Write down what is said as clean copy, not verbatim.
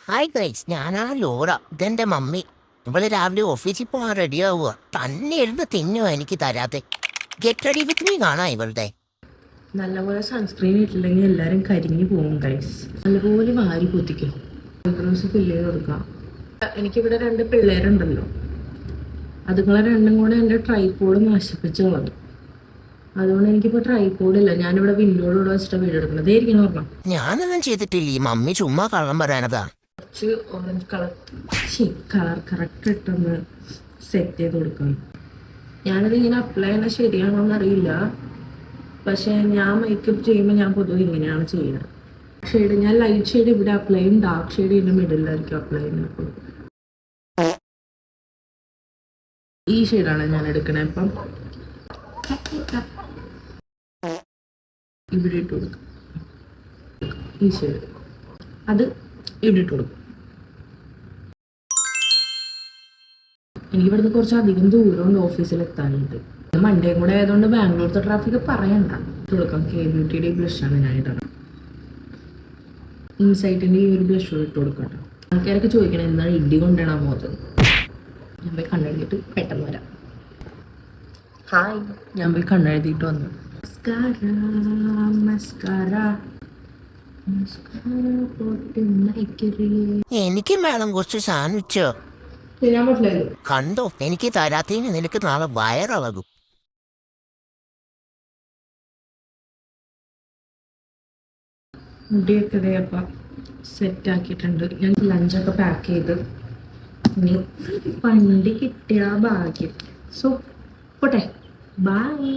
Hi guys, ഞാനാ Laura. ഇതെന്റെ mummy. ഇവള് രാവിലെ ഓഫീസിൽ പോകാൻ റെഡിയാവുക. തന്നെ ഇരുന്ന് തിന്നുക എനിക്ക് തരാതെ. ഗെറ്റ് റെഡി വിത്ത് മീ കാണാം ഇവളുടെ. നല്ലപോലെ സൺസ്ക്രീൻ ഇട്ടില്ലെങ്കിൽ എല്ലാവരും കരിഞ്ഞു പോകും ഗൈസ്. നല്ലപോലെ വാരി പൊത്തിക്കും. ഐബ്രോസ് ഫില്ല് ചെയ്ത് കൊടുക്കാം. എനിക്കിവിടെ 2 പിള്ളേരുണ്ടല്ലോ, അതുങ്ങളെ രണ്ടും കൂടെ എൻ്റെ ട്രൈപോഡ് നശിപ്പിച്ച് കളഞ്ഞു. അതുകൊണ്ട് എനിക്കിപ്പോൾ ട്രൈപോഡില്ല. ഞാനിവിടെ വിൻഡോയിലൂടെ വെച്ചിട്ട് വീഡിയോ എടുക്കണം. അതായിരിക്കും പറഞ്ഞാൽ ഞാനൊന്നും ചെയ്തിട്ടില്ല. ഈ മമ്മി ചുമ്മാ കള്ളം പറയാനതാ. കുറച്ച് ഓറഞ്ച് കളർ കറക്റ്റ് ഇട്ടൊന്ന് സെറ്റ് ചെയ്ത് കൊടുക്കണം. ഞാനിതിങ്ങനെ അപ്ലൈ ചെയ്യണത് ശരിയാണോ എന്നറിയില്ല, പക്ഷേ ഞാൻ മേക്കപ്പ് ചെയ്യുമ്പോൾ ഞാൻ പൊതുവെ ഇങ്ങനെയാണ് ചെയ്യുന്നത്. ഞാൻ ലൈറ്റ് ഷെയ്ഡ് ഇവിടെ അപ്ലൈ ചെയ്യും, ഡാർക്ക് ഷെയ്ഡ് ഇതിൻ്റെ മിഡിലായിരിക്കും അപ്ലൈ ചെയ്യുന്നത്. അപ്പോൾ ഈ ഷെയ്ഡാണ് ഞാൻ എടുക്കണത്. ഇപ്പം ഇവിടെ ഇട്ട് കൊടുക്കും. ഈ ഷെയ്ഡ് അത് ഇവിടെ ഇട്ട് കൊടുക്കും. എനിക്ക് ഇവിടുന്ന് കുറച്ചധികം ദൂരമുണ്ട് ഓഫീസിലെത്താനായിട്ട്. മണ്ടേയും കൂടെ ആയതുകൊണ്ട് ബാംഗ്ലൂരത്തെ ട്രാഫിക് പറയണ്ട. കൊടുക്കാം. കെ ബ്യൂട്ടിയുടെ ബ്ലഷാണ് ഞാൻ ഇടണം. ഇൻസൈറ്റിൻ്റെ ഈ ഒരു ബ്ലഷ് ഇട്ട് കൊടുക്കാം. ആൾക്കാരൊക്കെ ചോദിക്കണം എന്താണ് ഇടി കൊണ്ടാണ് മോത്. ഞാൻ പോയി കണ്ണെഴുതിയിട്ട് പെട്ടെന്ന് വരാം. ഹായ്, ഞാൻ പോയി കണ്ണെഴുതിയിട്ട് വന്നു. എനിക്കും വേണം കുറച്ച് സാൻഡ്വിച്ചോ. തിന്നാൻ പറ്റില്ലല്ലോ. കണ്ടോ, എനിക്ക് തരാത്തതിന് നിനക്ക് നാളെ വയറിളകും. മുടിയൊക്കെ അപ്പം സെറ്റാക്കിയിട്ടുണ്ട്. ഞാൻ ലഞ്ചൊക്കെ പാക്ക് ചെയ്ത് ഇനി വണ്ടി കിട്ടിയ ഭാഗ്യം. സോ പോട്ടെ, ബൈ.